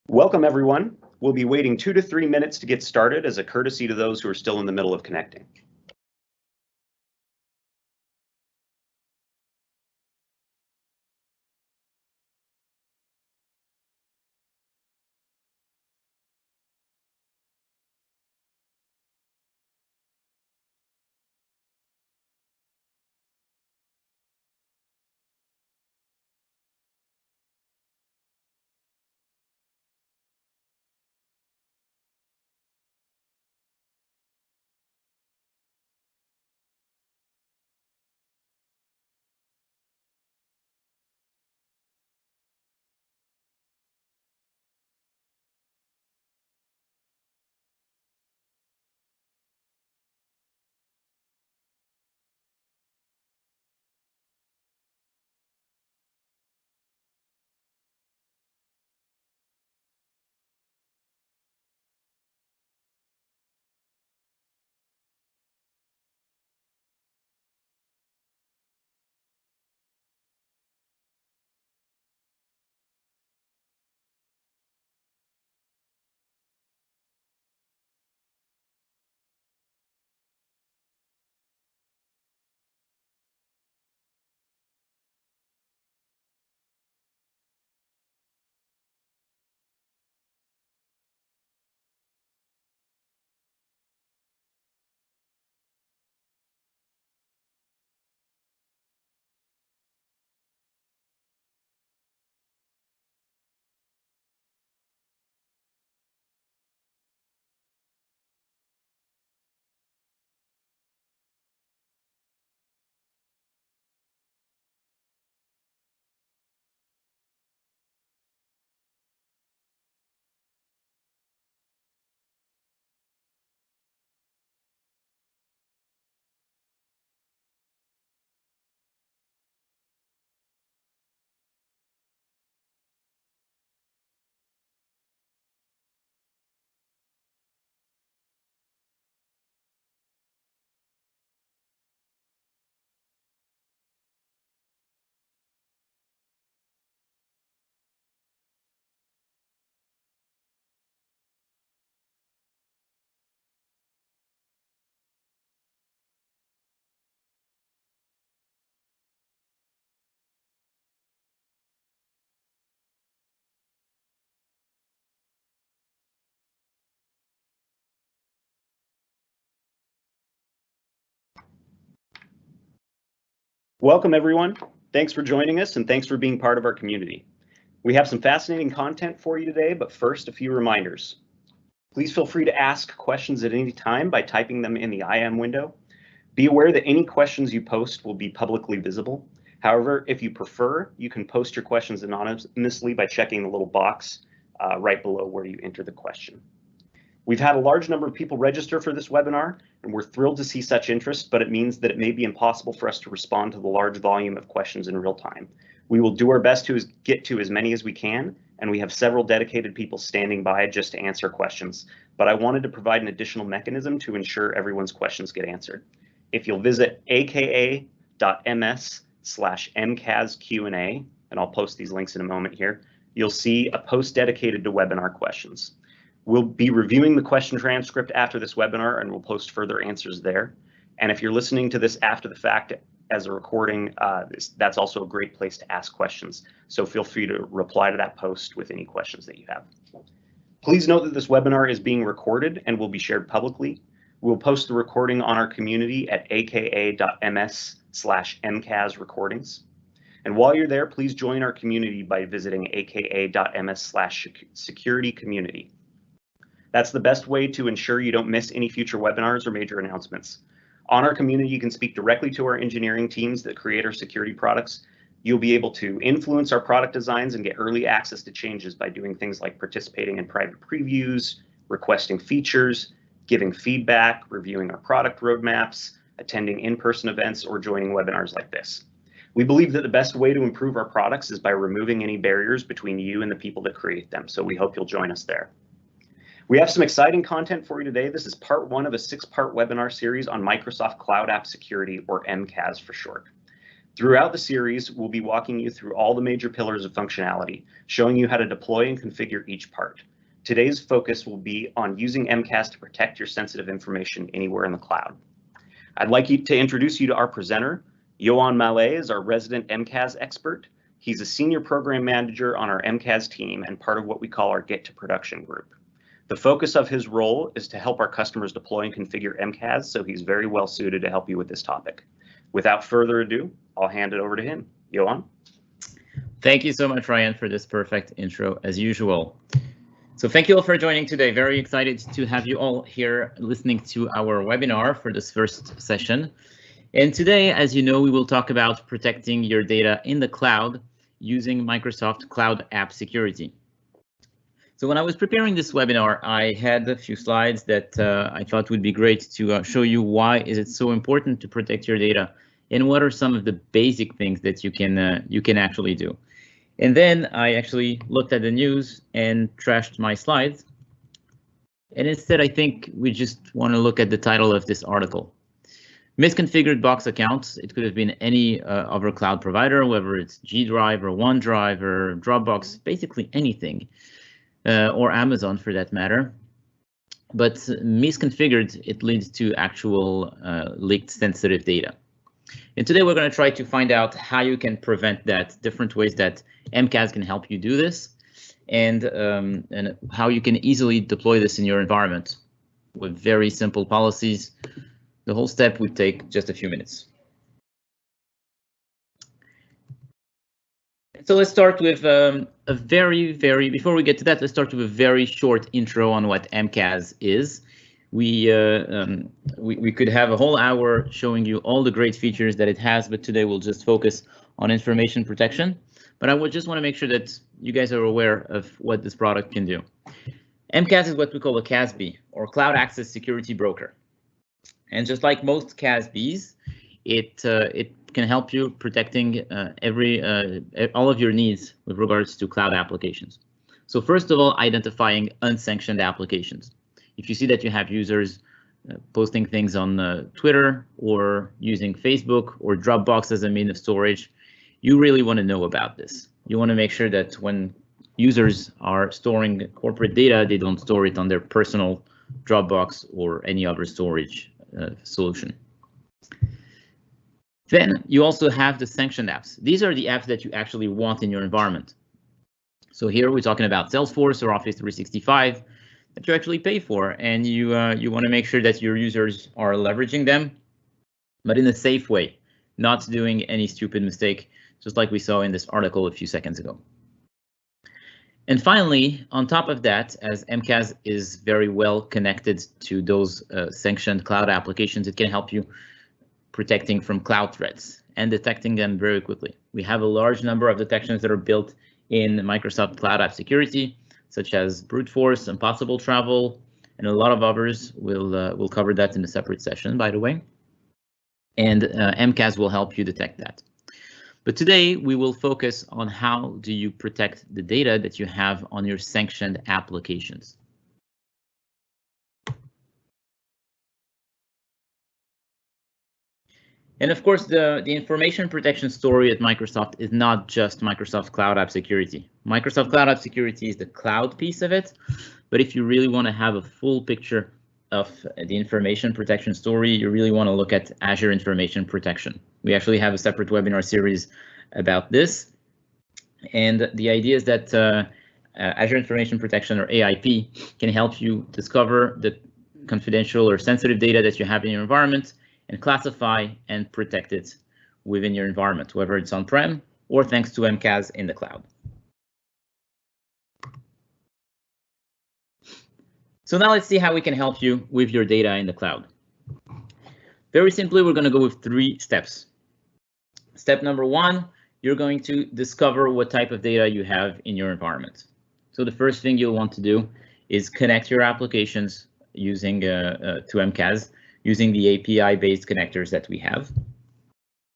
Welcome, everyone. We'll be waiting 2 to 3 minutes to get started as a courtesy to those who are still in the middle of connecting. Welcome, everyone. Thanks for joining us and thanks for being part of our community. We have some fascinating content for you today, but first, a few reminders. Please feel free to ask questions at any time by typing them in the IM window. Be aware that any questions you post will be publicly visible. However, if you prefer, you can post your questions anonymously by checking the little box right below where you enter the question. We've had a large number of people register for this webinar, and we're thrilled to see such interest, but it means that it may be impossible for us to respond to the large volume of questions in real time. We will do our best to get to as many as we can, and we have several dedicated people standing by just to answer questions, but I wanted to provide an additional mechanism to ensure everyone's questions get answered. If you'll visit aka.ms/MCAS-Q&A, and I'll post these links in a moment here, you'll see a post dedicated to webinar questions. We'll be reviewing the question transcript after this webinar and we'll post further answers there. And if you're listening to this after the fact as a recording, that's also a great place to ask questions. So feel free to reply to that post with any questions that you have. Please note that this webinar is being recorded and will be shared publicly. We'll post the recording on our community at aka.ms/MCAS recordings. And while you're there, please join our community by visiting aka.ms/security community. That's the best way to ensure you don't miss any future webinars or major announcements. On our community, you can speak directly to our engineering teams that create our security products. You'll be able to influence our product designs and get early access to changes by doing things like participating in private previews, requesting features, giving feedback, reviewing our product roadmaps, attending in-person events, or joining webinars like this. We believe that the best way to improve our products is by removing any barriers between you and the people that create them, so we hope you'll join us there. We have some exciting content for you today. This is part 1 of a 6-part webinar series on Microsoft Cloud App Security, or MCAS for short. Throughout the series, we'll be walking you through all the major pillars of functionality, showing you how to deploy and configure each part. Today's focus will be on using MCAS to protect your sensitive information anywhere in the cloud. I'd like to introduce you to our presenter. Yohan Mallet is our resident MCAS expert. He's a senior program manager on our MCAS team and part of what we call our Get to Production group. The focus of his role is to help our customers deploy and configure MCAS, so he's very well suited to help you with this topic. Without further ado, I'll hand it over to him. Yohan? Thank you so much, Ryan, for this perfect intro, as usual. So thank you all for joining today. Very excited to have you all here listening to our webinar for this first session. And today, as you know, we will talk about protecting your data in the cloud using Microsoft Cloud App Security. So when I was preparing this webinar, I had a few slides that I thought would be great to show you why is it so important to protect your data and what are some of the basic things that you can actually do. And then I actually looked at the news and trashed my slides. And instead, I think we just want to look at the title of this article. Misconfigured box accounts. It could have been any other cloud provider, whether it's G Drive or OneDrive or Dropbox, basically anything, or Amazon for that matter. But misconfigured, it leads to actual leaked sensitive data. And today we're going to try to find out how you can prevent that, different ways that MCAS can help you do this, and how you can easily deploy this in your environment with very simple policies. The whole step would take just a few minutes. So let's start with before we get to that, let's start with a very short intro on what MCAS is. We could have a whole hour showing you all the great features that it has, but today we'll just focus on information protection. But I would just want to make sure that you guys are aware of what this product can do. MCAS is what we call a CASB, or Cloud Access Security Broker. And just like most CASBs, it can help you protecting all of your needs with regards to cloud applications. So first of all, identifying unsanctioned applications. If you see that you have users posting things on Twitter or using Facebook or Dropbox as a means of storage, you really want to know about this. You want to make sure that when users are storing corporate data, they don't store it on their personal Dropbox or any other storage solution. Then you also have the sanctioned apps. These are the apps that you actually want in your environment. So here we're talking about Salesforce or Office 365 that you actually pay for, and you want to make sure that your users are leveraging them, but in a safe way, not doing any stupid mistake, just like we saw in this article a few seconds ago. And finally, on top of that, as MCAS is very well connected to those sanctioned cloud applications, it can help you protecting from cloud threats and detecting them very quickly. We have a large number of detections that are built in Microsoft Cloud App Security, such as brute force, impossible travel, and a lot of others. We'll cover that in a separate session, by the way. And MCAS will help you detect that. But today we will focus on how do you protect the data that you have on your sanctioned applications. And of course, the information protection story at Microsoft is not just Microsoft Cloud App Security. Microsoft Cloud App Security is the cloud piece of it. But if you really want to have a full picture of the information protection story, you really want to look at Azure Information Protection. We actually have a separate webinar series about this. And the idea is that Azure Information Protection, or AIP, can help you discover the confidential or sensitive data that you have in your environment and classify and protect it within your environment, whether it's on-prem or thanks to MCAS in the cloud. So now let's see how we can help you with your data in the cloud. Very simply, we're going to go with 3 steps. Step number 1, you're going to discover what type of data you have in your environment. So the first thing you'll want to do is connect your applications using to MCAS, using the API-based connectors that we have.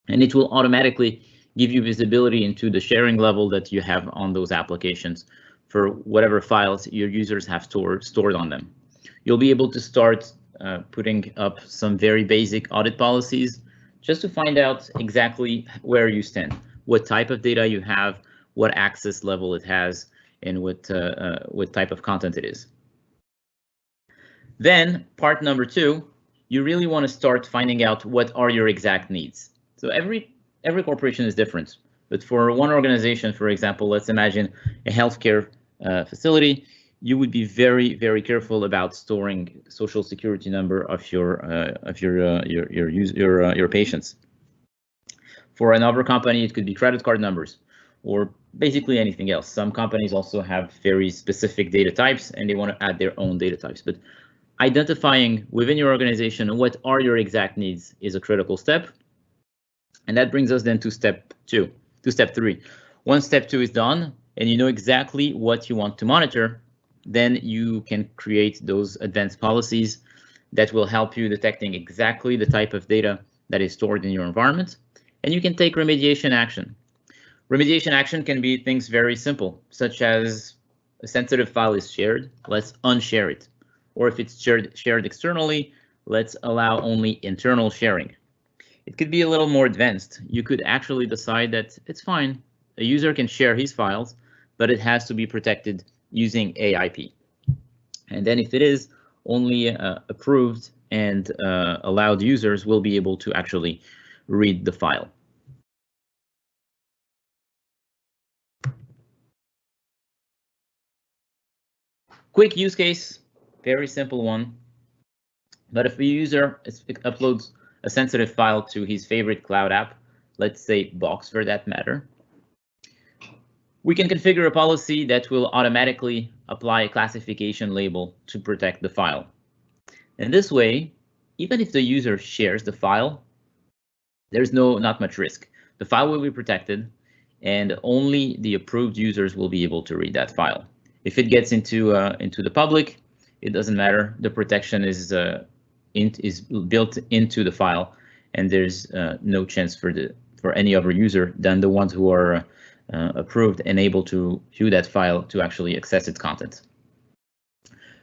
And it will automatically give you visibility into the sharing level that you have on those applications for whatever files your users have stored on them. You'll be able to start putting up some very basic audit policies just to find out exactly where you stand, what type of data you have, what access level it has, and what type of content it is. Then part number 2, you really want to start finding out what are your exact needs. So every corporation is different, but for one organization, for example, let's imagine a healthcare facility, you would be very, very careful about storing social security number of your patients. For another company, it could be credit card numbers or basically anything else. Some companies also have very specific data types and they want to add their own data types. But identifying within your organization what are your exact needs is a critical step. And that brings us then to step 3. Once step 2 is done and you know exactly what you want to monitor, then you can create those advanced policies that will help you detecting exactly the type of data that is stored in your environment. And you can take remediation action. Remediation action can be things very simple, such as a sensitive file is shared, let's unshare it. Or if it's shared externally, let's allow only internal sharing. It could be a little more advanced. You could actually decide that it's fine. A user can share his files, but it has to be protected using AIP. And then if it is, only approved and allowed users will be able to actually read the file. Quick use case, very simple one. But if a user uploads a sensitive file to his favorite cloud app, let's say Box for that matter, we can configure a policy that will automatically apply a classification label to protect the file. And this way, even if the user shares the file, there's not much risk. The file will be protected and only the approved users will be able to read that file. If it gets into the public, it doesn't matter. The protection is built into the file, and there's no chance for any other user than the ones who are approved and able to view that file to actually access its content.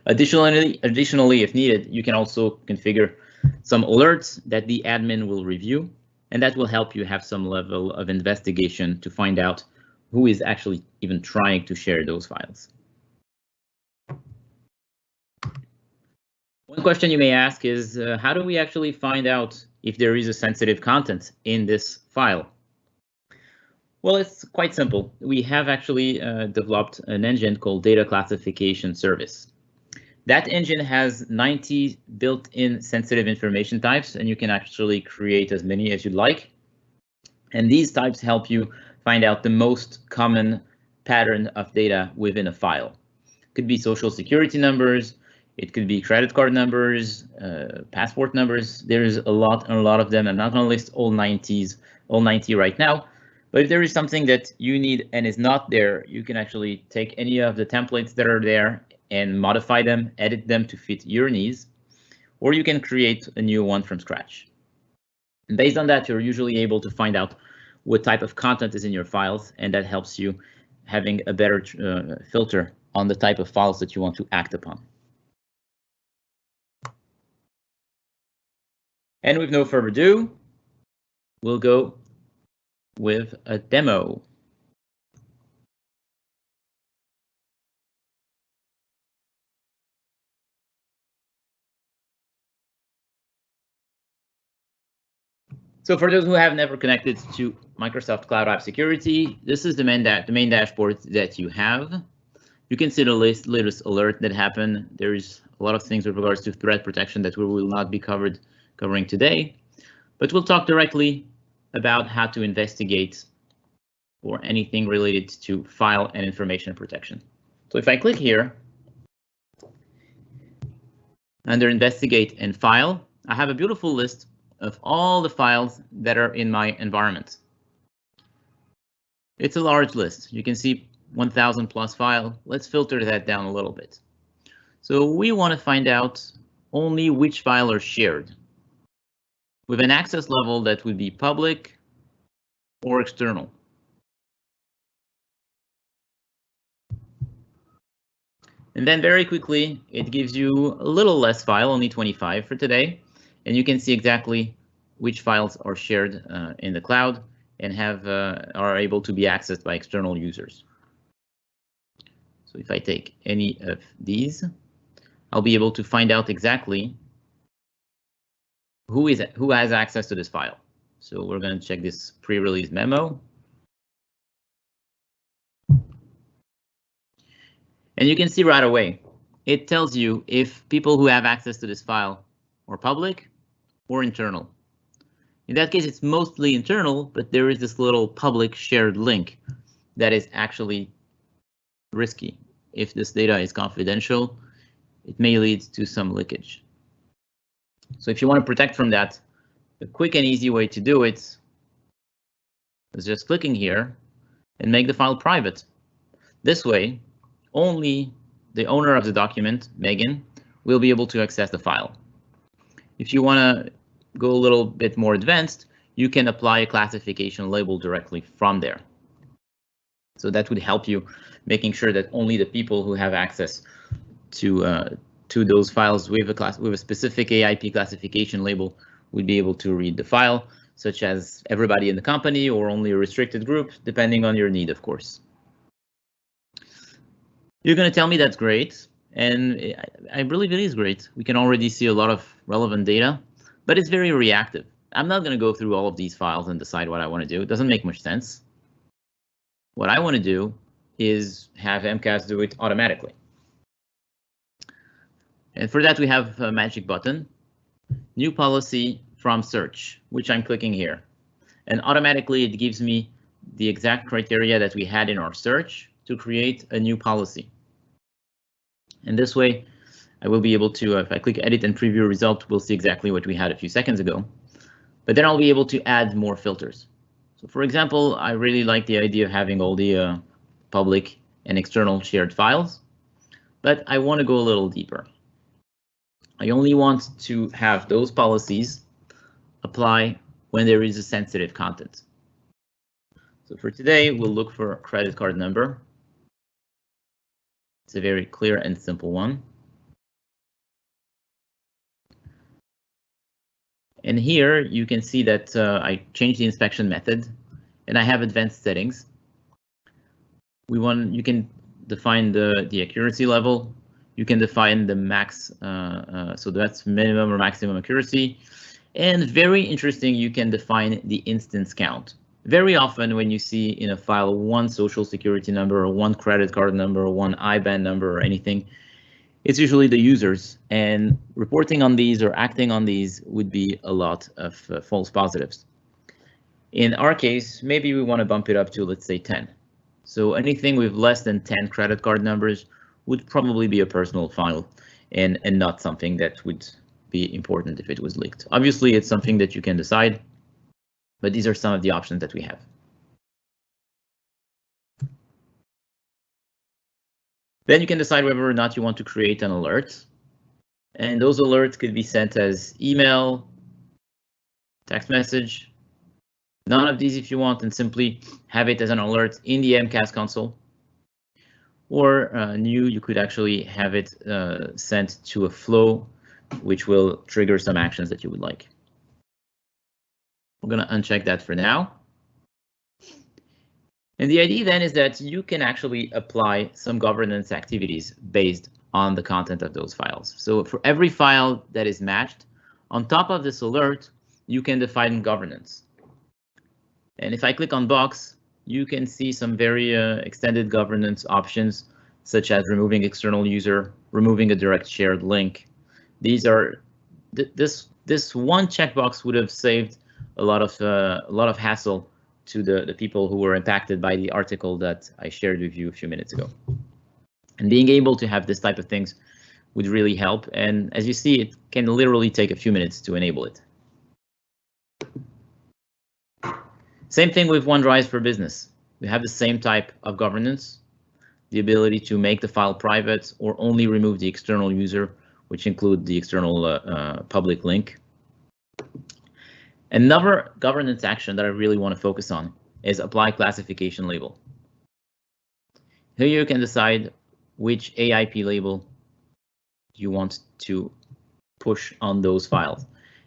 Additionally, if needed, you can also configure some alerts that the admin will review, and that will help you have some level of investigation to find out who is actually even trying to share those files. One question you may ask is, how do we actually find out if there is a sensitive content in this file? Well, it's quite simple. We have actually developed an engine called Data Classification Service. That engine has 90 built-in sensitive information types, and you can actually create as many as you'd like. And these types help you find out the most common pattern of data within a file. It could be social security numbers, it could be credit card numbers, passport numbers. There's a lot of them. I'm not going to list all 90 right now, but if there is something that you need and is not there, you can actually take any of the templates that are there and modify them, edit them to fit your needs, or you can create a new one from scratch. And based on that, you're usually able to find out what type of content is in your files, and that helps you having a better filter on the type of files that you want to act upon. And with no further ado, we'll go with a demo. So for those who have never connected to Microsoft Cloud App Security, this is the main dashboard that you have. You can see the latest alert that happened. There's a lot of things with regards to threat protection that we will not be covering today, but we'll talk directly about how to investigate or anything related to file and information protection. So if I click here, under Investigate and File, I have a beautiful list of all the files that are in my environment. It's a large list. You can see 1,000 plus file. Let's filter that down a little bit. So we want to find out only which file are shared with an access level that would be public or external. And then very quickly, it gives you a little less file, only 25 for today. And you can see exactly which files are shared in the cloud and are able to be accessed by external users. So if I take any of these, I'll be able to find out exactly who has access to this file. So we're going to check this pre-release memo. And you can see right away, it tells you if people who have access to this file are public or internal. In that case, it's mostly internal, but there is this little public shared link that is actually risky. If this data is confidential, it may lead to some leakage. So if you want to protect from that, a quick and easy way to do it is just clicking here and make the file private. This way, only the owner of the document, Megan, will be able to access the file. If you want to go a little bit more advanced, you can apply a classification label directly from there. So that would help you making sure that only the people who have access to those files with a specific AIP classification label would be able to read the file, such as everybody in the company or only a restricted group, depending on your need, of course. You're going to tell me that's great, and I believe it is great. We can already see a lot of relevant data, but it's very reactive. I'm not going to go through all of these files and decide what I want to do. It doesn't make much sense. What I want to do is have MCAS do it automatically. And for that, we have a magic button, new policy from search, which I'm clicking here. And automatically it gives me the exact criteria that we had in our search to create a new policy. And this way, I will be able to, if I click edit and preview result, we'll see exactly what we had a few seconds ago. But then I'll be able to add more filters. So for example, I really like the idea of having all the public and external shared files, but I want to go a little deeper. I only want to have those policies apply when there is a sensitive content. So for today, we'll look for a credit card number. It's a very clear and simple one. And here you can see that I changed the inspection method and I have advanced settings. You can define the accuracy level. You can define the max, so that's minimum or maximum accuracy. And very interesting, you can define the instance count. Very often when you see in a file one social security number or one credit card number or one IBAN number or anything, it's usually the users, and reporting on these or acting on these would be a lot of false positives. In our case, maybe we want to bump it up to, let's say, 10. So anything with less than 10 credit card numbers would probably be a personal file and not something that would be important if it was leaked. Obviously, it's something that you can decide, but these are some of the options that we have. Then you can decide whether or not you want to create an alert. And those alerts could be sent as email, text message, none of these if you want, and simply have it as an alert in the MCAS console. Or you could actually have it sent to a flow, which will trigger some actions that you would like. We're going to uncheck that for now. And the idea then is that you can actually apply some governance activities based on the content of those files. So for every file that is matched, on top of this alert, you can define governance. And if I click on box, you can see some very extended governance options, such as removing external user, removing a direct shared link. These are this one checkbox would have saved a lot of hassle to the people who were impacted by the article that I shared with you a few minutes ago. And being able to have this type of things would really help. And as you see, it can literally take a few minutes to enable it. Same thing with OneDrive for Business. We have the same type of governance, the ability to make the file private or only remove the external user, which include the external public link. Another governance action that I really want to focus on is apply classification label. Here you can decide which AIP label you want to push on those files.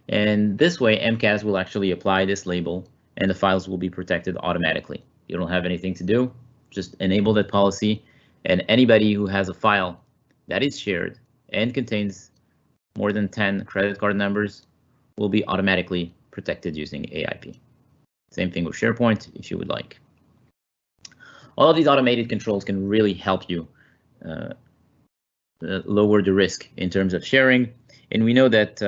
And this way, MCAS will actually apply this label and the files will be protected automatically. You don't have anything to do, just enable that policy, and anybody who has a file that is shared and contains more than 10 credit card numbers will be automatically protected using AIP. Same thing with SharePoint if you would like. All of these automated controls can really help you lower the risk in terms of sharing. And we know that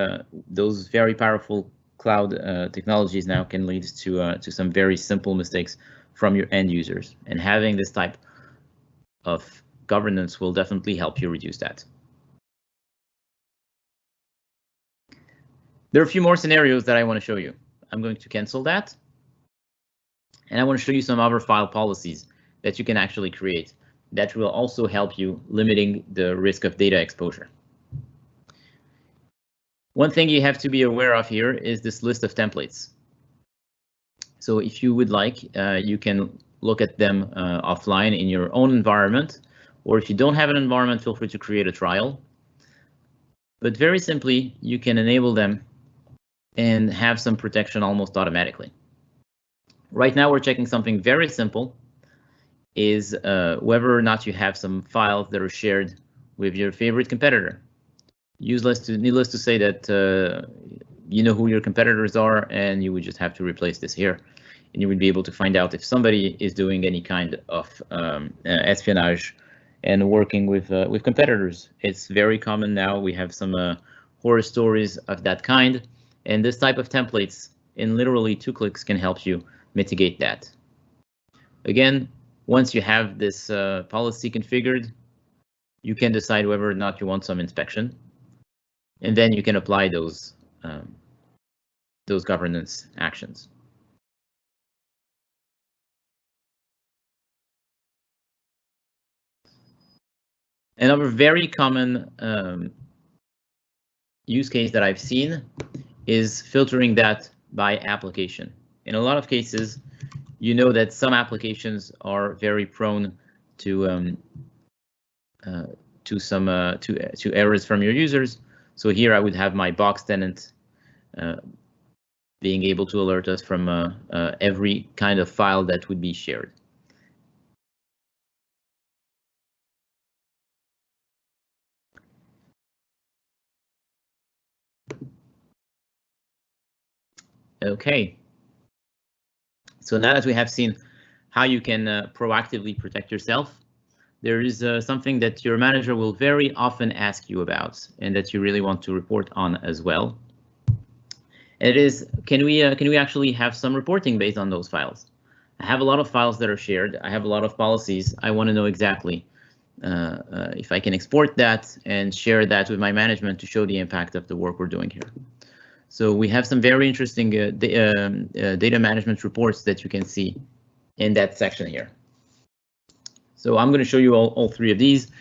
those very powerful cloud technologies now can lead to some very simple mistakes from your end users. And having this type of governance will definitely help you reduce that. There are a few more scenarios that I want to show you. I'm going to cancel that. And I want to show you some other file policies that you can actually create that will also help you limiting the risk of data exposure. One thing you have to be aware of here is this list of templates. So if you would like, you can look at them offline in your own environment, or if you don't have an environment, feel free to create a trial. But very simply, you can enable them and have some protection almost automatically. Right now, we're checking something very simple, is whether or not you have some files that are shared with your favorite competitor. Needless to say that you know who your competitors are, and you would just have to replace this here, and you would be able to find out if somebody is doing any kind of espionage and working with competitors. It's very common now. We have some horror stories of that kind, and this type of templates in literally 2 clicks can help you mitigate that. Again, once you have this policy configured, you can decide whether or not you want some inspection, and then you can apply those governance actions. Another very common use case that I've seen is filtering that by application. In a lot of cases, you know that some applications are very prone to errors from your users. So here I would have my box tenant being able to alert us from every kind of file that would be shared. Okay. So now that we have seen how you can proactively protect yourself, there is something that your manager will very often ask you about and that you really want to report on as well. And it is, can we actually have some reporting based on those files? I have a lot of files that are shared. I have a lot of policies. I want to know exactly if I can export that and share that with my management to show the impact of the work we're doing here. So we have some very interesting data management reports that you can see in that section here. So I'm going to show you all 3 of these.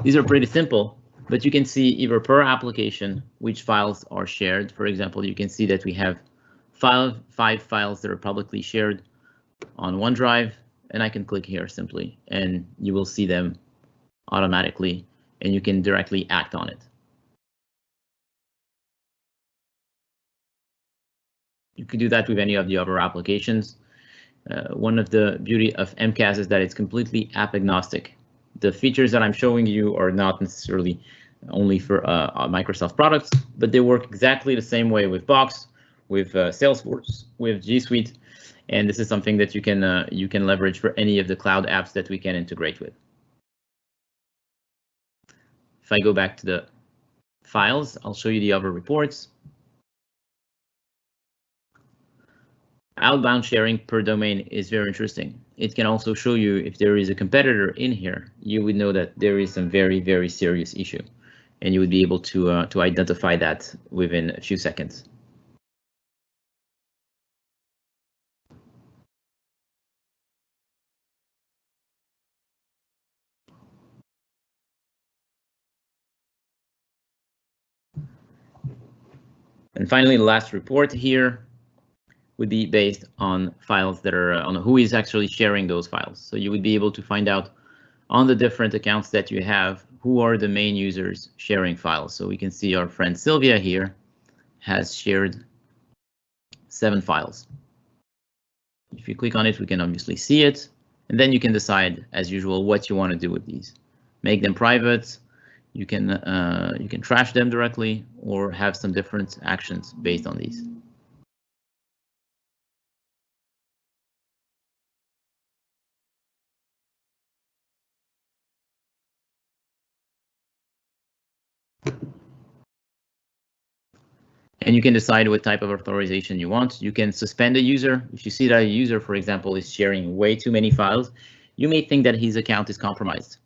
These are pretty simple, but you can see either per application which files are shared. For example, you can see that we have 5 files that are publicly shared on OneDrive, and I can click here simply, and you will see them automatically, and you can directly act on it. You could do that with any of the other applications. One of the beauty of MCAS is that it's completely app agnostic. The features that I'm showing you are not necessarily only for Microsoft products, but they work exactly the same way with Box, with Salesforce, with G Suite, and this is something that you can leverage for any of the cloud apps that we can integrate with. If I go back to the files, I'll show you the other reports. Outbound sharing per domain is very interesting. It can also show you if there is a competitor in here, you would know that there is some very, very serious issue, and you would be able to identify that within a few seconds. And finally, the last report here would be based on files that are on who is actually sharing those files. So you would be able to find out on the different accounts that you have, who are the main users sharing files. So we can see our friend Sylvia here has shared 7 files. If you click on it, we can obviously see it, and then you can decide, as usual, what you want to do with these. Make them private. You can trash them directly, or have some different actions based on these. And you can decide what type of authorization you want. You can suspend a user. If you see that a user, for example, is sharing way too many files, you may think that his account is compromised.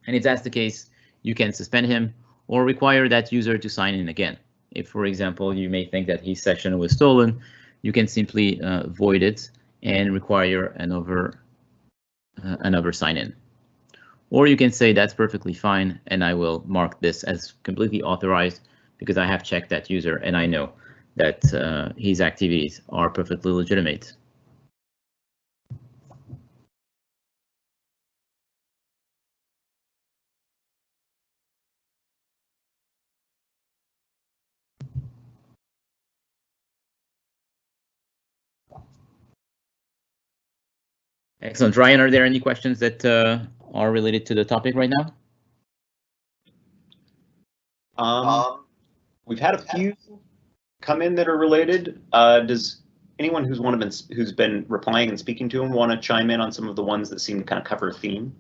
And if that's the case, you can suspend him or require that user to sign in again. If, for example, you may think that his session was stolen, you can simply void it and require another sign-in. Or you can say that's perfectly fine, and I will mark this as completely authorized because I have checked that user and I know that his activities are perfectly legitimate. Excellent. Ryan, are there any questions that are related to the topic right now? We've had a few come in that are related. Does anyone who's been replying and speaking to him want to chime in on some of the ones that seem to kind of cover a theme?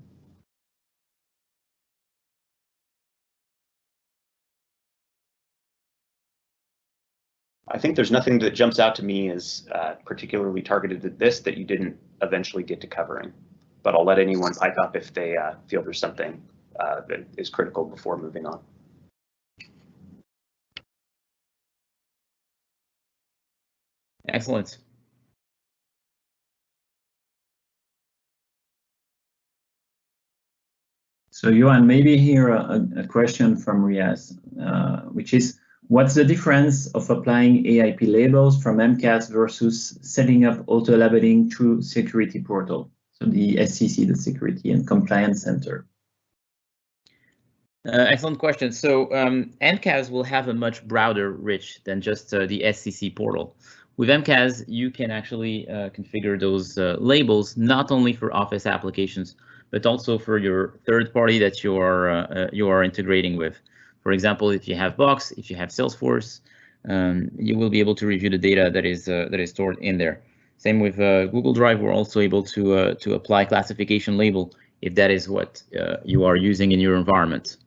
I think there's nothing that jumps out to me as particularly targeted at this that you didn't eventually get to covering, but I'll let anyone pipe up if they feel there's something that is critical before moving on. Excellent. So Johan, maybe here a question from Riaz, which is, what's the difference of applying AIP labels from MCAS versus setting up auto-labeling through Security Portal, so the SCC, the Security and Compliance Center? Excellent question. So MCAS will have a much broader reach than just the SCC portal. With MCAS, you can actually configure those labels not only for Office applications, but also for your third party that you are integrating with. For example, if you have Box, if you have Salesforce, you will be able to review the data that is stored in there. Same with Google Drive. We're also able to apply classification label if that is what you are using in your environment.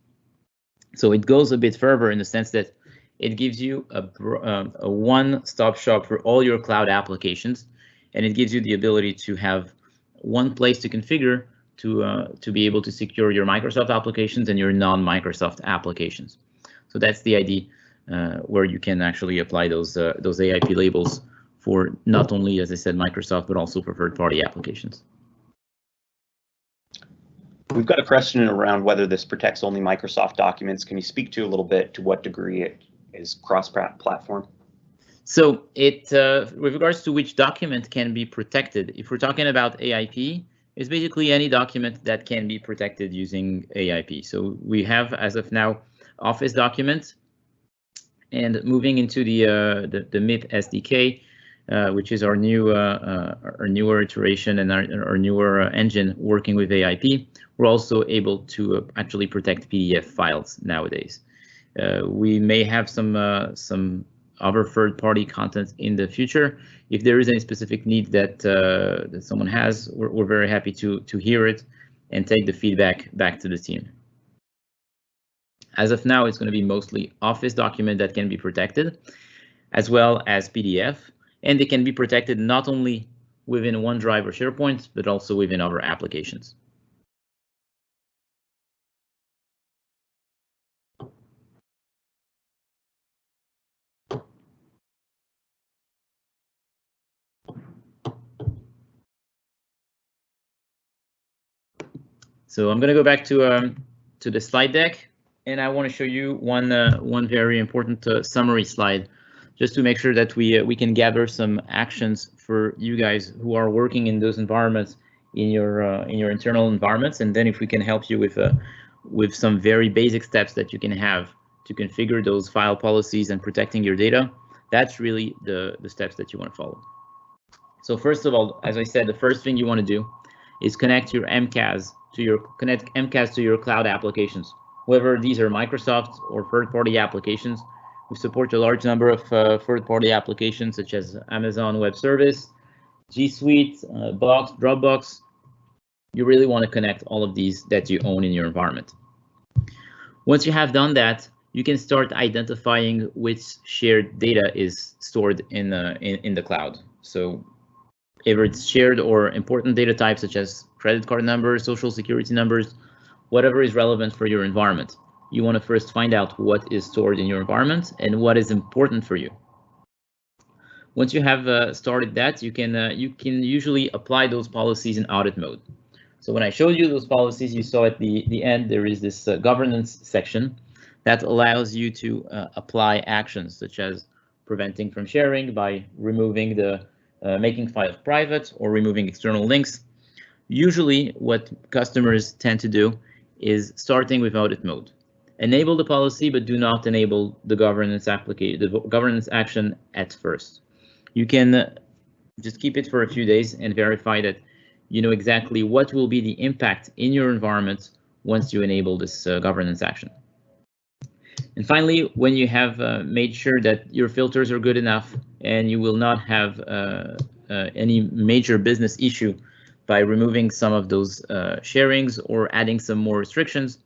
So it goes a bit further in the sense that it gives you a one-stop shop for all your cloud applications, and it gives you the ability to have one place to configure to be able to secure your Microsoft applications and your non-Microsoft applications. So that's the idea where you can actually apply those AIP labels for not only, as I said, Microsoft, but also for third-party applications. We've got a question around whether this protects only Microsoft documents. Can you speak to a little bit to what degree it is cross-platform? So with regards to which document can be protected, if we're talking about AIP, it's basically any document that can be protected using AIP. So we have, as of now, Office documents, and moving into the MIP SDK, which is our newer iteration and our newer engine working with AIP. We're also able to actually protect PDF files nowadays. We may have some other third-party content in the future. If there is any specific need that someone has, we're very happy to hear it and take the feedback back to the team. As of now, it's going to be mostly Office document that can be protected, as well as PDF, and they can be protected not only within OneDrive or SharePoint, but also within other applications. So I'm going to go back to the slide deck, and I want to show you one very important summary slide, just to make sure that we can gather some actions for you guys who are working in those environments in your internal environments, and then if we can help you with some very basic steps that you can have to configure those file policies and protecting your data, that's really the steps that you want to follow. So first of all, as I said, the first thing you want to do is connect MCAS to your cloud applications, whether these are Microsoft or third-party applications. We support a large number of third-party applications such as Amazon Web Service, G Suite, Box, Dropbox. You really want to connect all of these that you own in your environment. Once you have done that, you can start identifying which shared data is stored in the cloud. So either it's shared or important data types such as credit card numbers, social security numbers, whatever is relevant for your environment. You want to first find out what is stored in your environment and what is important for you. Once you have started that, you can usually apply those policies in audit mode. So when I showed you those policies, you saw at the end there is this governance section that allows you to apply actions such as preventing from sharing by removing making files private or removing external links. Usually what customers tend to do is starting with audit mode. Enable the policy, but do not enable the governance action at first. You can just keep it for a few days and verify that you know exactly what will be the impact in your environment once you enable this governance action. And finally, when you have made sure that your filters are good enough and you will not have any major business issue by removing some of those sharings or adding some more restrictions,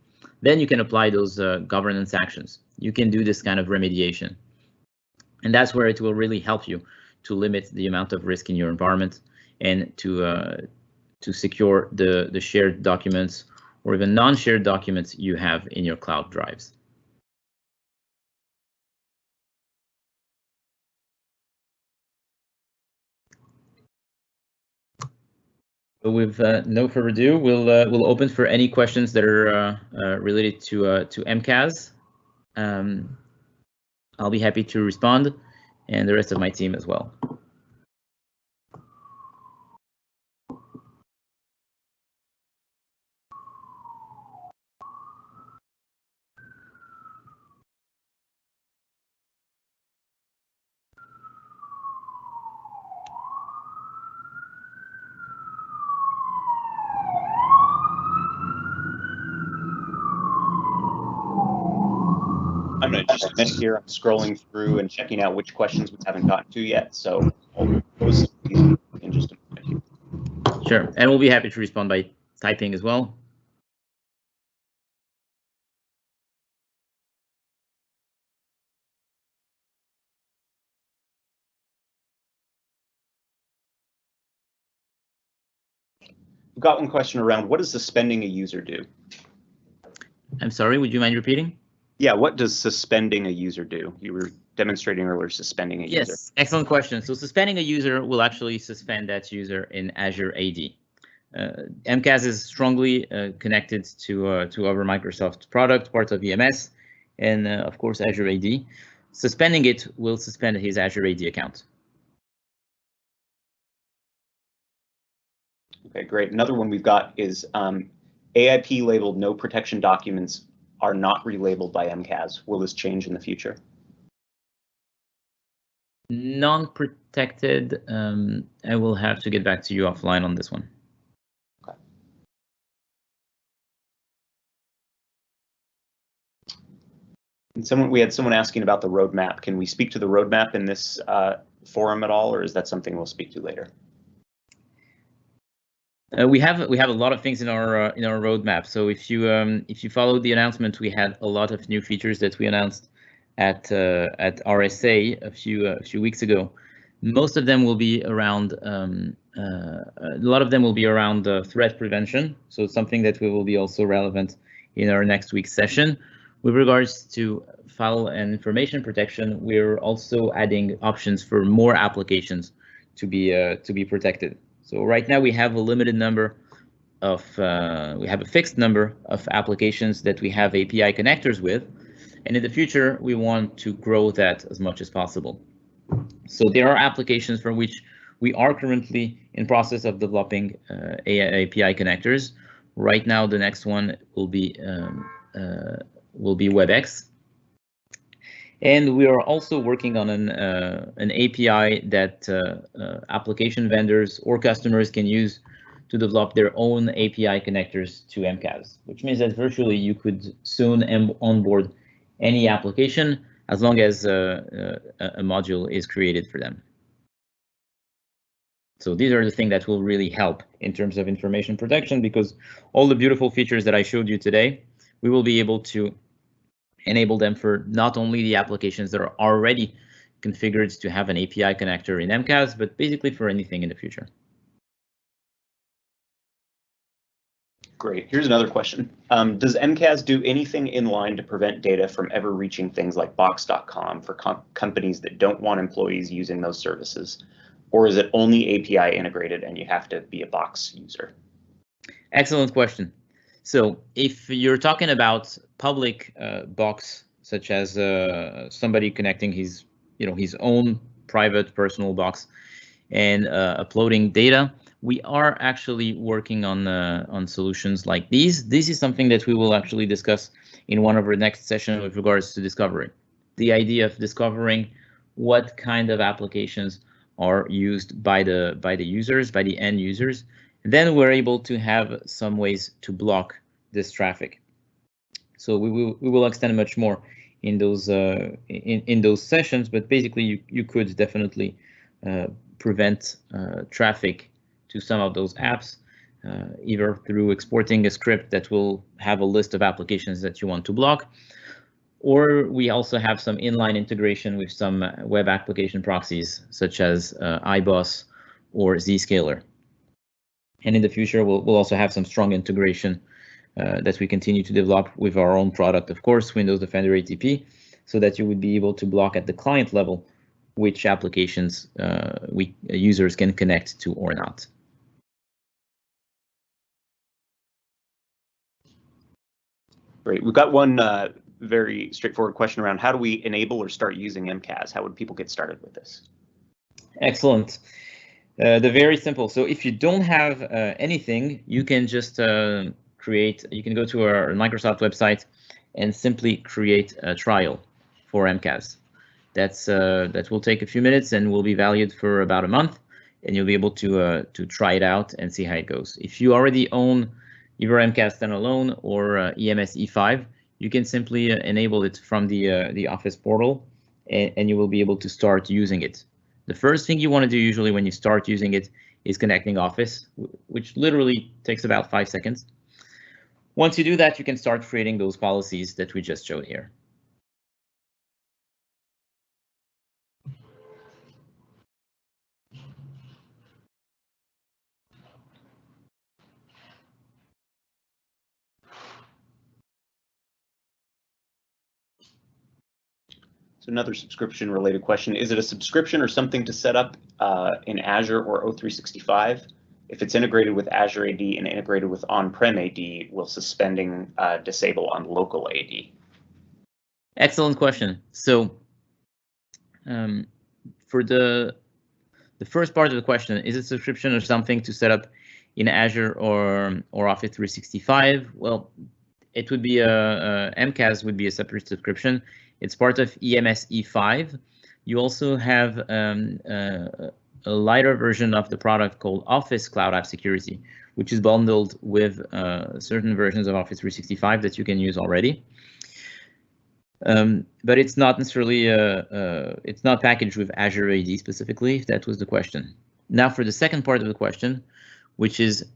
then you can apply those governance actions. You can do this kind of remediation. And that's where it will really help you to limit the amount of risk in your environment and to secure the shared documents or even non-shared documents you have in your cloud drives. So with no further ado, we'll open for any questions that are related to MCAS. I'll be happy to respond, and the rest of my team as well. I'm going to just admit here, I'm scrolling through and checking out which questions we haven't gotten to yet. So I'll post these in just a minute. Sure, and we'll be happy to respond by typing as well. We've got one question around what does suspending a user do? I'm sorry, would you mind repeating? Yeah, what does suspending a user do? You were demonstrating earlier suspending a user. Yes, excellent question. So suspending a user will actually suspend that user in Azure AD. MCAS is strongly connected to our Microsoft product, part of EMS, and of course Azure AD. Suspending it will suspend his Azure AD account. Okay, great. Another one we've got is AIP labeled no protection documents are not relabeled by MCAS. Will this change in the future? Non-protected, I will have to get back to you offline on this one. Okay. And we had someone asking about the roadmap. Can we speak to the roadmap in this forum at all, or is that something we'll speak to later? We have a lot of things in our roadmap. So if you followed the announcement, we had a lot of new features that we announced at RSA a few weeks ago. Most of them will be around a lot of them will be around threat prevention. So it's something that will be also relevant in our next week's session. With regards to file and information protection, we're also adding options for more applications to be protected. So right now we have a limited number of, we have a fixed number of applications that we have API connectors with, and in the future we want to grow that as much as possible. So there are applications for which we are currently in process of developing API connectors. Right now the next one will be WebEx. And we are also working on an API that application vendors or customers can use to develop their own API connectors to MCAS, which means that virtually you could soon onboard any application as long as a module is created for them. So these are the things that will really help in terms of information protection, because all the beautiful features that I showed you today, we will be able to enable them for not only the applications that are already configured to have an API connector in MCAS, but basically for anything in the future. Great. Here's another question. Does MCAS do anything in line to prevent data from ever reaching things like Box.com for companies that don't want employees using those services? Or is it only API integrated and you have to be a Box user? Excellent question. So if you're talking about public box, such as somebody connecting his own private personal box and uploading data, we are actually working on solutions like these. This is something that we will actually discuss in one of our next sessions with regards to discovery. The idea of discovering what kind of applications are used by the users, by the end users. Then we're able to have some ways to block this traffic. So we will extend much more in those in those sessions, but basically you could definitely prevent traffic to some of those apps, either through exporting a script that will have a list of applications that you want to block, or we also have some inline integration with some web application proxies, such as iBoss or Zscaler. And in the future, we'll also have some strong integration that we continue to develop with our own product, of course, Windows Defender ATP, so that you would be able to block at the client level which applications users can connect to or not. Great. We've got one very straightforward question around how do we enable or start using MCAS? How would people get started with this? Excellent. The very simple. So if you don't have anything, you can just you can go to our Microsoft website and simply create a trial for MCAS. That will take a few minutes and will be valued for about a month, and you'll be able to try it out and see how it goes. If you already own either MCAS standalone or EMS E5, you can simply enable it from the Office portal, and you will be able to start using it. The first thing you want to do usually when you start using it is connecting Office, which literally takes about 5 seconds. Once you do that, you can start creating those policies that we just showed here. So another subscription related question, is it a subscription or something to set up in Azure or O365? If it's integrated with Azure AD and integrated with on-prem AD, will suspending disable on local AD? Excellent question. So for the first part of the question, is it subscription or something to set up in Azure or Office 365? Well, it would be MCAS would be a separate subscription. It's part of EMS E5. You also have a lighter version of the product called Office Cloud App Security, which is bundled with certain versions of Office 365 that you can use already. But it's not necessarily it's not packaged with Azure AD specifically, if that was the question. Now for the second part of the question, which is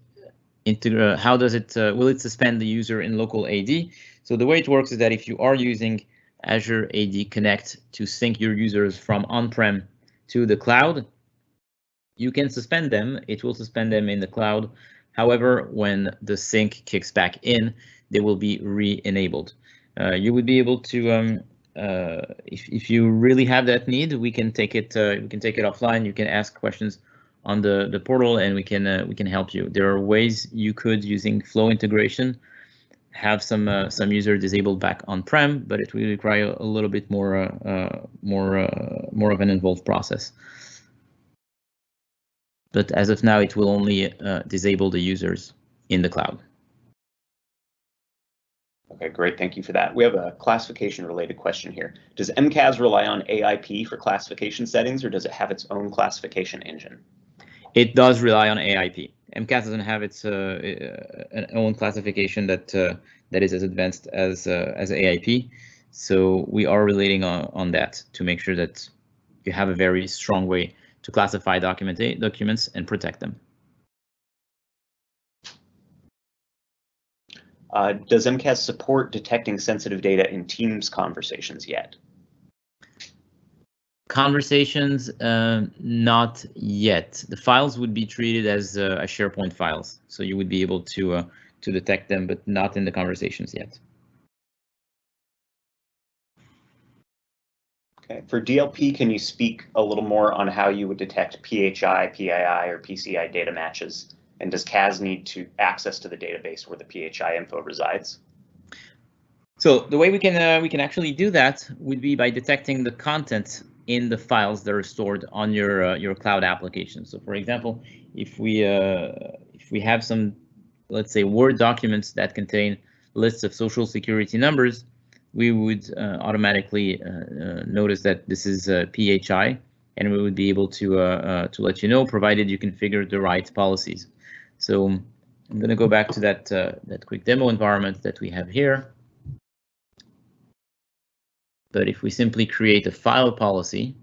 how does it will it suspend the user in local AD? So the way it works is that if you are using Azure AD Connect to sync your users from on-prem to the cloud, you can suspend them. It will suspend them in the cloud. However, when the sync kicks back in, they will be re-enabled. You would be able to, if you really have that need, we can take it offline. You can ask questions on the portal, and we can help you. There are ways you could, using Flow integration, have some user disabled back on-prem, but it will require a little bit more of an involved process. But as of now, it will only disable the users in the cloud. Okay, great. Thank you for that. We have a classification related question here. Does MCAS rely on AIP for classification settings, or does it have its own classification engine? It does rely on AIP. MCAS doesn't have its own classification that is as advanced as AIP. So we are relating on that to make sure that you have a very strong way to classify documents and protect them. Does MCAS support detecting sensitive data in Teams conversations yet? Conversations, not yet. The files would be treated as SharePoint files, so you would be able to detect them, but not in the conversations yet. Okay. For DLP, can you speak a little more on how you would detect PHI, PII, or PCI data matches? And does CAS need to access to the database where the PHI info resides? So the way we can actually do that would be by detecting the content in the files that are stored on your cloud application. So for example, if we have some, let's say, Word documents that contain lists of social security numbers, we would automatically notice that this is PHI, and we would be able to let you know, provided you configure the right policies. So I'm going to go back to that quick demo environment that we have here. But if we simply create a file policy,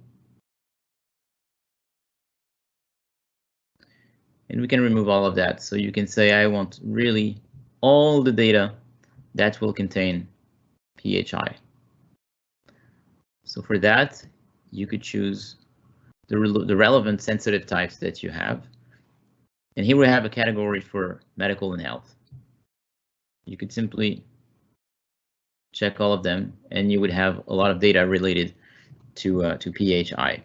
and we can remove all of that, so you can say I want really all the data that will contain PHI. So for that, you could choose the relevant sensitive types that you have. And here we have a category for medical and health. You could simply check all of them, and you would have a lot of data related to PHI.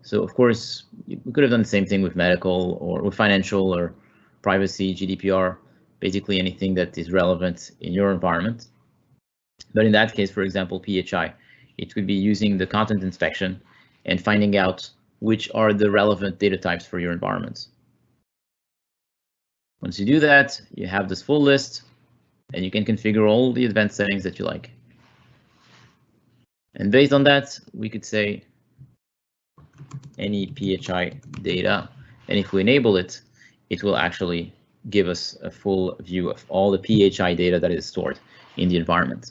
So of course, we could have done the same thing with medical or with financial or privacy, GDPR, basically anything that is relevant in your environment. But in that case, for example, PHI, it would be using the content inspection and finding out which are the relevant data types for your environment. Once you do that, you have this full list, and you can configure all the advanced settings that you like. And based on that, we could say any PHI data, and if we enable it, it will actually give us a full view of all the PHI data that is stored in the environment.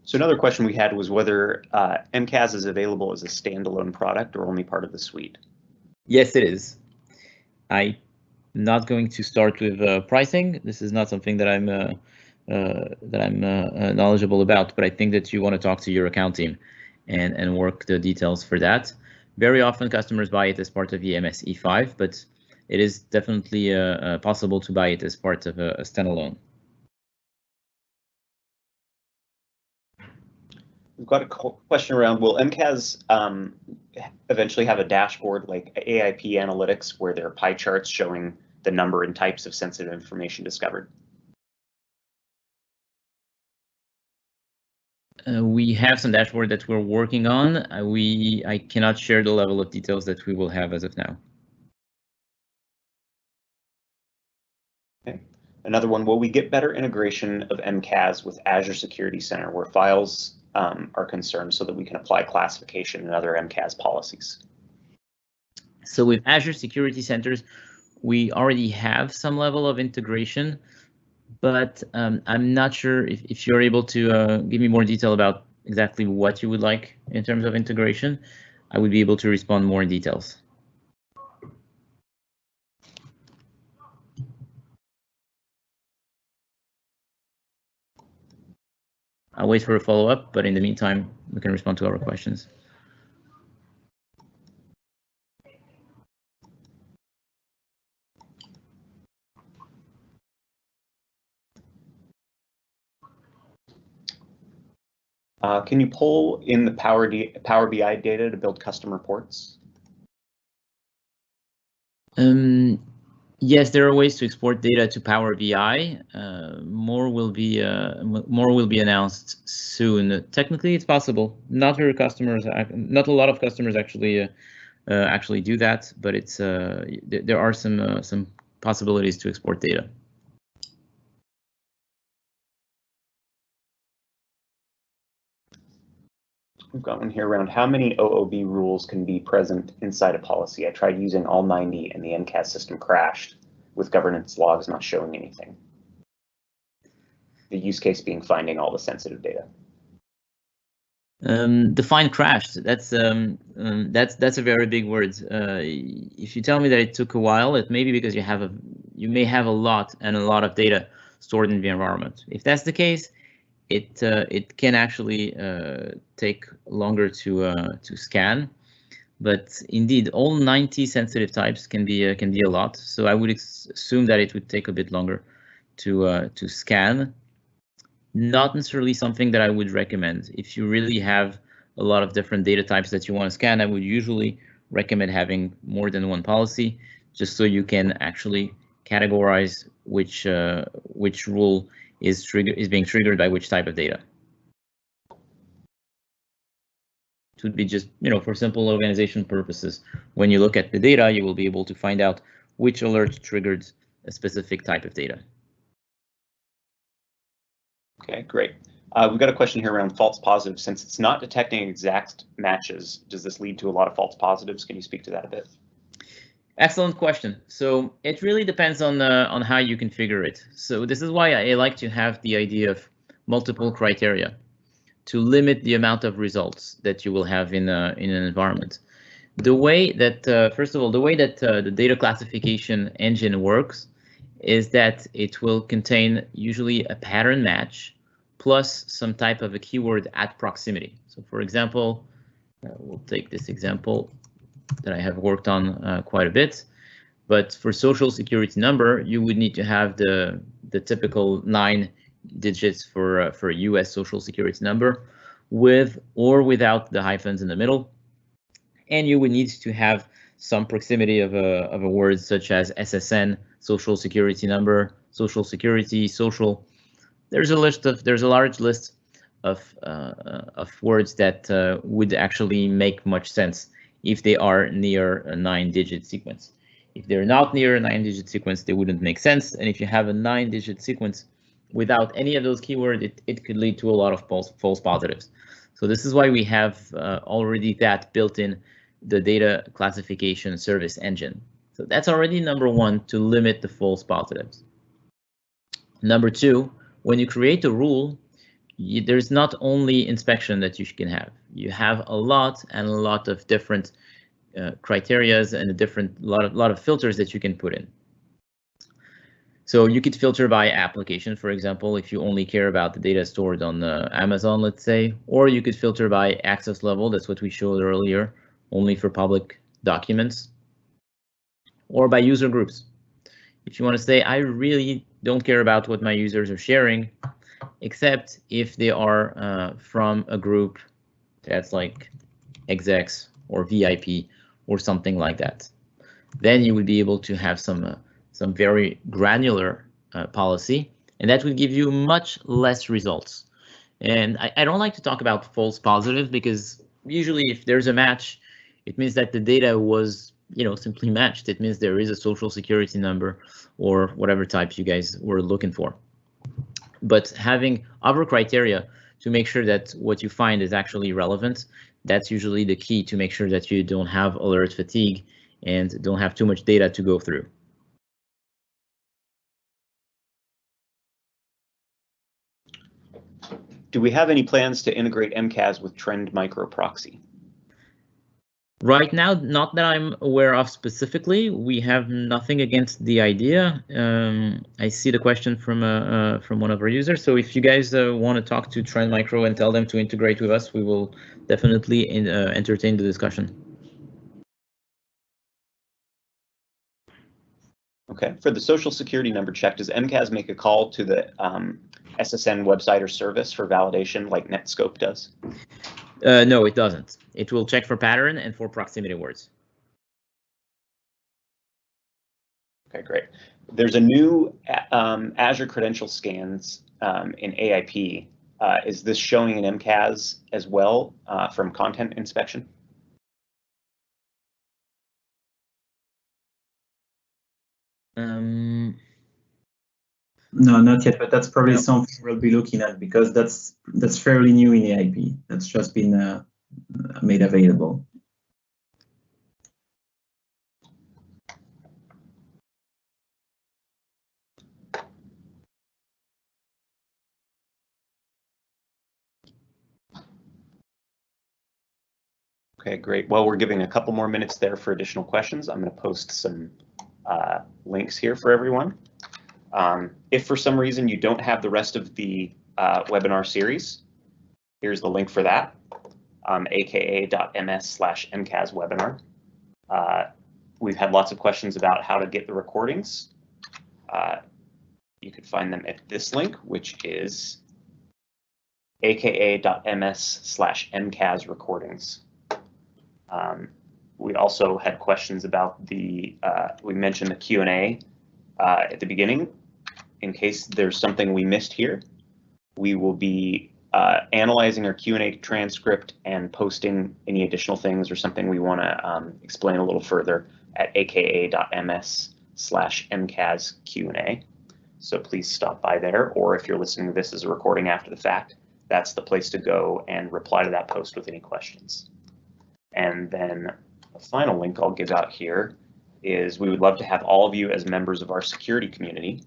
So another question we had was whether MCAS is available as a standalone product or only part of the suite. Yes, it is. I'm not going to start with pricing. This is not something that I'm knowledgeable about, but I think that you want to talk to your account team and work the details for that. Very often customers buy it as part of EMS E5, but it is definitely possible to buy it as part of a standalone. We've got a question around, will MCAS eventually have a dashboard like AIP Analytics where there are pie charts showing the number and types of sensitive information discovered? We have some dashboard that we're working on. I cannot share the level of details that we will have as of now. Okay. Another one, will we get better integration of MCAS with Azure Security Center where files are concerned so that we can apply classification and other MCAS policies? So with Azure Security Centers, we already have some level of integration, but I'm not sure if you're able to give me more detail about exactly what you would like in terms of integration. I would be able to respond more in details. I'll wait for a follow-up, but in the meantime, we can respond to our questions. Can you pull in the Power BI data to build custom reports? Yes, there are ways to export data to Power BI. More will be announced soon. Technically, it's possible. Not a lot of customers actually do that, but it's there are some possibilities to export data. We've got one here around how many OOB rules can be present inside a policy. I tried using all 90 and the MCAS system crashed with governance logs not showing anything. The use case being finding all the sensitive data. Define crashed. That's a very big word. If you tell me that it took a while, it may be because you may have a lot of data stored in the environment. If that's the case, it can actually take longer to scan. But indeed, all 90 sensitive types can be a lot. So I would assume that it would take a bit longer to scan. Not necessarily something that I would recommend. If you really have a lot of different data types that you want to scan, I would usually recommend having more than one policy, just so you can actually categorize which rule is being triggered by which type of data. It would be just, for simple organization purposes. When you look at the data, you will be able to find out which alert triggered a specific type of data. Okay, great. We've got a question here around false positives. Since it's not detecting exact matches, does this lead to a lot of false positives? Can you speak to that a bit? Excellent question. So it really depends on how you configure it. So this is why I like to have the idea of multiple criteria to limit the amount of results that you will have in an environment. The way that, first of all, the way that the data classification engine works is that it will contain usually a pattern match plus some type of a keyword at proximity. So for example, we'll take this example that I have worked on quite a bit, but for social security number, you would need to have the typical 9 digits for a US social security number with or without the hyphens in the middle. And you would need to have some proximity of a word such as SSN, social security number, social security, social. There's a large list of words that would actually make much sense if they are near a 9-digit sequence. If they're not near a 9-digit sequence, they wouldn't make sense. And if you have a 9-digit sequence without any of those keywords, it could lead to a lot of false positives. So this is why we have already that built in the data classification service engine. So that's already number one, to limit the false positives. Number two, when you create a rule, there's not only inspection that you can have. You have a lot of different criterias and a lot of filters that you can put in. So you could filter by application, for example, if you only care about the data stored on Amazon, let's say, or you could filter by access level. That's what we showed earlier, only for public documents, or by user groups. If you want to say, I really don't care about what my users are sharing, except if they are from a group that's like execs or VIP or something like that, then you would be able to have some very granular policy, and that would give you much less results. And I don't like to talk about false positives, because usually if there's a match, it means that the data was simply matched. It means there is a social security number or whatever type you guys were looking for. But having other criteria to make sure that what you find is actually relevant, that's usually the key to make sure that you don't have alert fatigue and don't have too much data to go through. Do we have any plans to integrate MCAS with Trend Micro Proxy? Right now, not that I'm aware of specifically. We have nothing against the idea. I see the question from one of our users. So if you guys want to talk to Trend Micro and tell them to integrate with us, we will definitely entertain the discussion. Okay, for the social security number check, does MCAS make a call to the SSN website or service for validation like Netscope does? No, it doesn't. It will check for pattern and for proximity words. Okay, great. There's a new Azure credential scans in AIP. Is this showing in MCAS as well from content inspection? No, not yet, but that's probably something we'll be looking at because that's fairly new in AIP. That's just been made available. Okay, great. Well, we're giving a couple more minutes there for additional questions. I'm going to post some links here for everyone. If for some reason you don't have the rest of the webinar series, here's the link for that, aka.ms/MCAS webinar. We've had lots of questions about how to get the recordings. You could find them at this link, which is aka.ms/MCAS recordings. We also had questions about the, we mentioned the Q&A at the beginning. In case there's something we missed here, we will be analyzing our Q&A transcript and posting any additional things or something we want to explain a little further at aka.ms/MCAS Q&A. So please stop by there, or if you're listening to this as a recording after the fact, that's the place to go and reply to that post with any questions. And then the final link I'll give out here is we would love to have all of you as members of our security community.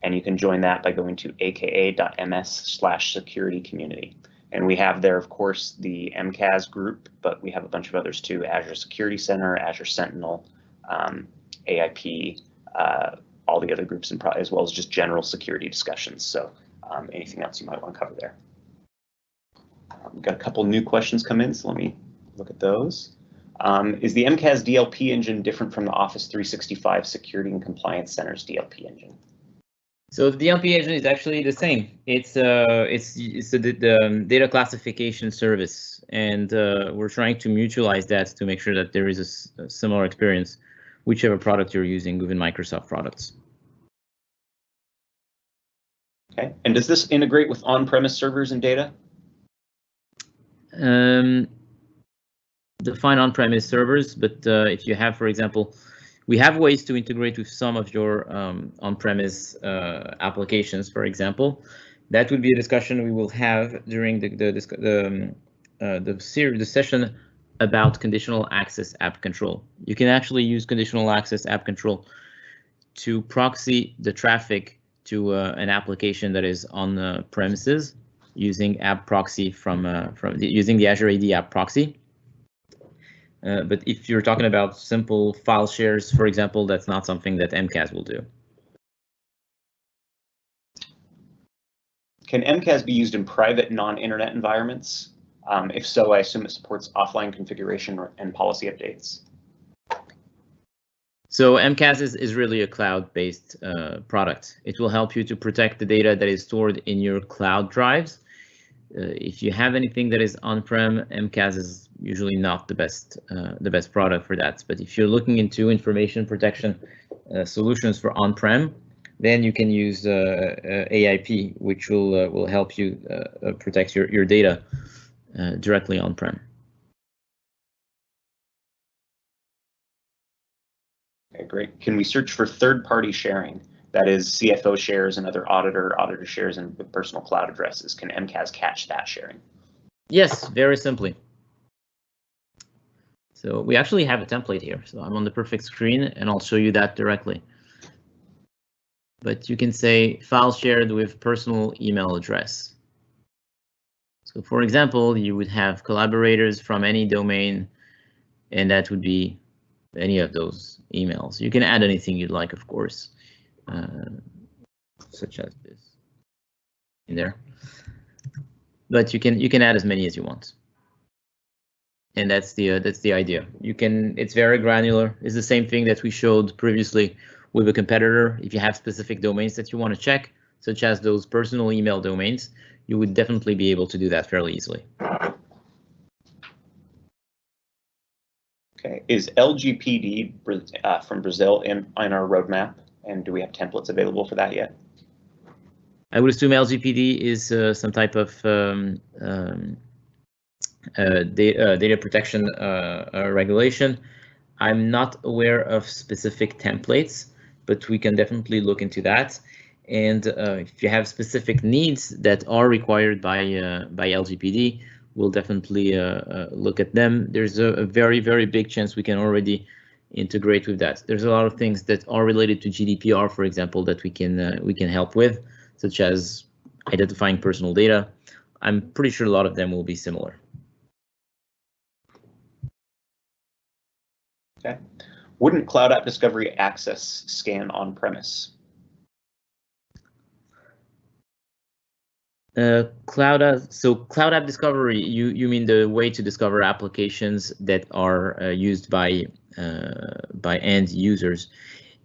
And you can join that by going to aka.ms/security community. And we have there, of course, the MCAS group, but we have a bunch of others too: Azure Security Center, Azure Sentinel, AIP, all the other groups, as well as just general security discussions. So anything else you might want to cover there. We've got a couple new questions come in, so let me look at those. Is the MCAS DLP engine different from the Office 365 Security and Compliance Center's DLP engine? So the DLP engine is actually the same. It's the data classification service, and we're trying to mutualize that to make sure that there is a similar experience, whichever product you're using within Microsoft products. Okay, and does this integrate with on-premise servers and data? Define on-premise servers, but if you have, for example, we have ways to integrate with some of your on-premise applications, for example. That would be a discussion we will have during the session about conditional access app control. You can actually use conditional access app control to proxy the traffic to an application that is on the premises using app proxy using the Azure AD app proxy. But if you're talking about simple file shares, for example, that's not something that MCAS will do. Can MCAS be used in private non-internet environments? If so, I assume it supports offline configuration and policy updates. So MCAS is really a cloud-based product. It will help you to protect the data that is stored in your cloud drives. If you have anything that is on-prem, MCAS is usually not the best product for that. But if you're looking into information protection solutions for on-prem, then you can use AIP, which will help you protect your data directly on-prem. Okay, great. Can we search for third-party sharing? That is CFO shares and other auditor shares and personal cloud addresses. Can MCAS catch that sharing? Yes, very simply. So we actually have a template here. So I'm on the perfect screen and I'll show you that directly. But you can say file shared with personal email address. So for example, you would have collaborators from any domain, and that would be any of those emails. You can add anything you'd like, of course. Such as this in there, but you can add as many as you want, and that's the idea. It's very granular. It's the same thing that we showed previously with a competitor. If you have specific domains that you want to check, such as those personal email domains, you would definitely be able to do that fairly easily. Okay, Is LGPD from Brazil in our roadmap, and do we have templates available for that yet? I would assume LGPD is some type of data protection regulation. I'm not aware of specific templates, but we can definitely look into that. And if you have specific needs that are required by LGPD, we'll definitely look at them. There's a very, very big chance we can already integrate with that. There's a lot of things that are related to GDPR, for example, that we can help with, such as identifying personal data. I'm pretty sure a lot of them will be similar. Okay. Wouldn't Cloud App Discovery Access scan on-premise? Cloud App Discovery, you mean the way to discover applications that are used by end users.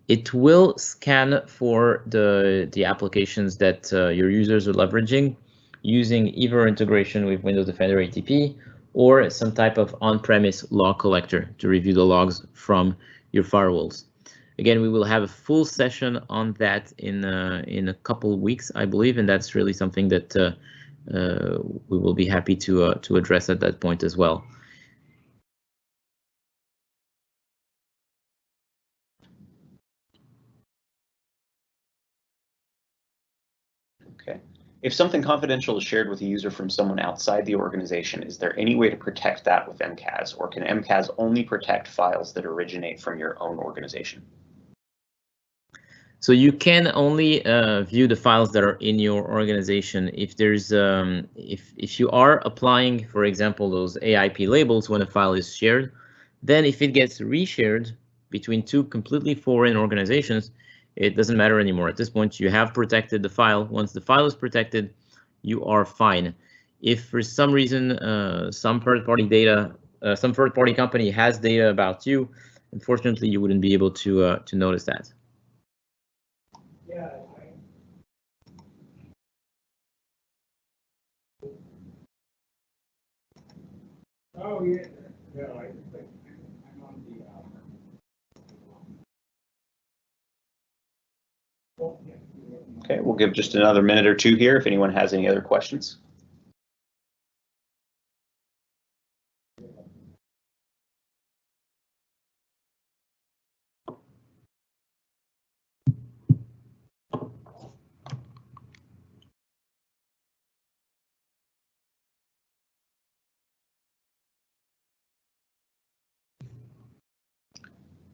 It will scan for the applications that your users are leveraging using either integration with Windows Defender ATP or some type of on-premise log collector to review the logs from your firewalls. Again, we will have a full session on that in a couple of weeks, I believe, and that's really something that we will be happy to address at that point as well. Okay. If something confidential is shared with a user from someone outside the organization, is there any way to protect that with MCAS, or can MCAS only protect files that originate from your own organization? So you can only view the files that are in your organization. If there's if you are applying, for example, those AIP labels when a file is shared, then if it gets reshared between two completely foreign organizations, it doesn't matter anymore. At this point, you have protected the file. Once the file is protected, you are fine. If for some reason some third-party company has data about you, unfortunately, you wouldn't be able to notice that. Yeah. Oh yeah. Yeah, I'm on the. Okay, we'll give just another minute or two here if anyone has any other questions.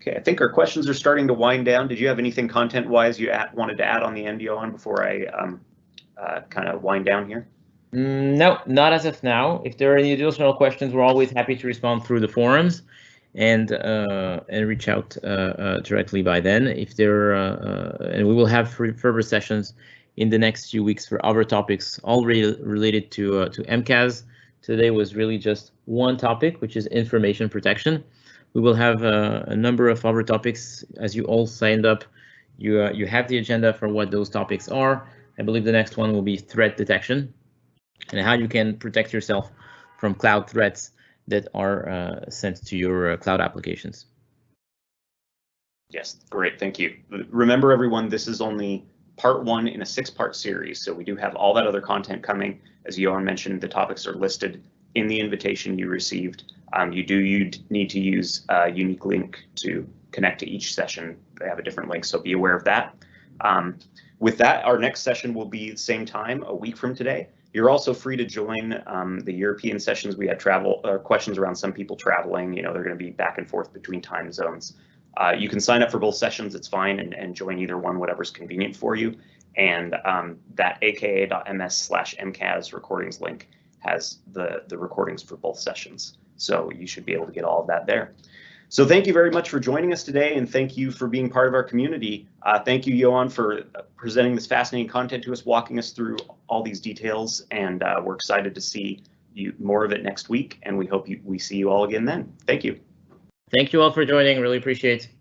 Okay, I think our questions are starting to wind down. Did you have anything content-wise you wanted to add on the end, Johan, before I kind of wind down here? No, not as of now. If there are any additional questions, we're always happy to respond through the forums and reach out directly by then. If there and we will have further sessions in the next few weeks for other topics, all related to MCAS. Today was really just one topic, which is information protection. We will have a number of other topics. As you all signed up, you have the agenda for what those topics are. I believe the next one will be threat detection and how you can protect yourself from cloud threats that are sent to your cloud applications. Yes, great, thank you. Remember, everyone, this is only part one in a 6-part series, so we do have all that other content coming. As Johan mentioned, the topics are listed in the invitation you received. You need to use a unique link to connect to each session. They have a different link, so be aware of that. With that, our next session will be the same time, a week from today. You're also free to join the European sessions. We had questions around some people traveling. You know, they're going to be back and forth between time zones. You can sign up for both sessions, it's fine, and join either one, whatever's convenient for you. And that aka.ms/MCAS recordings link has the recordings for both sessions. So you should be able to get all of that there. So thank you very much for joining us today, and thank you for being part of our community. Thank you, Johan, for presenting this fascinating content to us, walking us through all these details, and we're excited to see more of it next week, and we hope we see you all again then. Thank you. Thank you all for joining, really appreciate it.